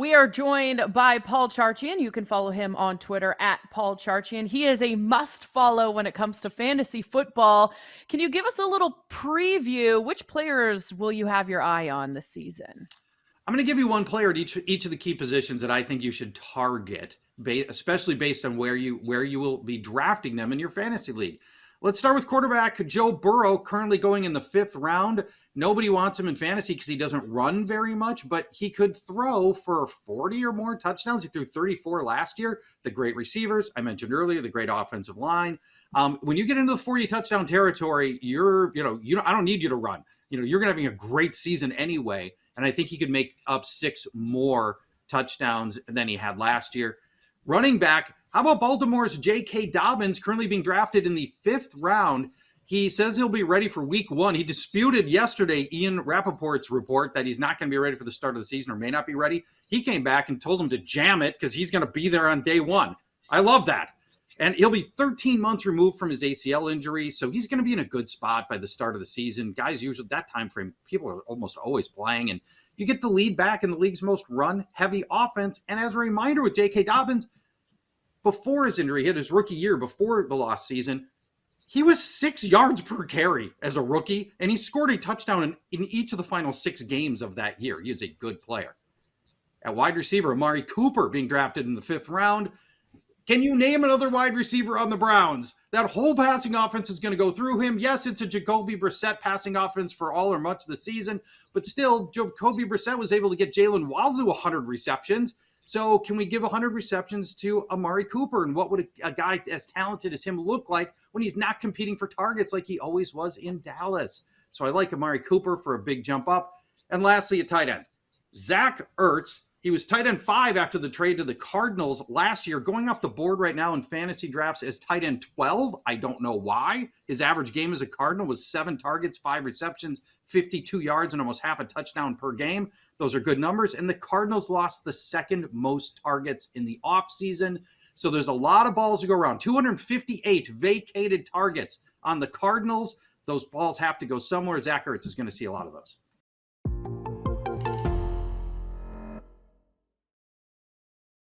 We are joined by Paul Charchian. You can follow him on Twitter at Paul Charchian. He is a must follow when it comes to fantasy football. Can you give us a little preview? Which players will you have your eye on this season? I'm going to give you one player at each of the key positions that I think you should target, especially based on where you will be drafting them in your fantasy league. Let's start with quarterback Joe Burrow, currently going in the 5th round. Nobody wants him in fantasy because he doesn't run very much, but he could throw for 40 or more touchdowns. He threw 34 last year. The great receivers I mentioned earlier, the great offensive line. When you get into the 40 touchdown territory, I don't need you to run. You're going to having a great season anyway. And I think he could make up 6 more touchdowns than he had last year. Running back, how about Baltimore's J.K. Dobbins, currently being drafted in the 5th round? He says he'll be ready for week 1. He disputed yesterday Ian Rappaport's report that he's not going to be ready for the start of the season or may not be ready. He came back and told him to jam it because he's going to be there on day 1. I love that. And he'll be 13 months removed from his ACL injury, so he's going to be in a good spot by the start of the season. Guys, usually that time frame, people are almost always playing, and you get the lead back in the league's most run-heavy offense. And as a reminder with J.K. Dobbins, before his injury hit his rookie year, before the lost season, he was 6 yards per carry as a rookie, and he scored a touchdown in each of the final 6 games of that year. He is a good player. At wide receiver, Amari Cooper being drafted in the 5th round. Can you name another wide receiver on the Browns? That whole passing offense is going to go through him. Yes, it's a Jacoby Brissett passing offense for all or much of the season, but still, Jacoby Brissett was able to get Jalen Waddle to 100 receptions. So can we give 100 receptions to Amari Cooper? And what would a guy as talented as him look like when he's not competing for targets like he always was in Dallas? So I like Amari Cooper for a big jump up. And lastly, a tight end. Zach Ertz. He was tight end 5 after the trade to the Cardinals last year, going off the board right now in fantasy drafts as tight end 12. I don't know why. His average game as a Cardinal was 7 targets, 5 receptions, 52 yards, and almost half a touchdown per game. Those are good numbers. And the Cardinals lost the 2nd most targets in the offseason. So there's a lot of balls to go around. 258 vacated targets on the Cardinals. Those balls have to go somewhere. Zach Ertz is going to see a lot of those.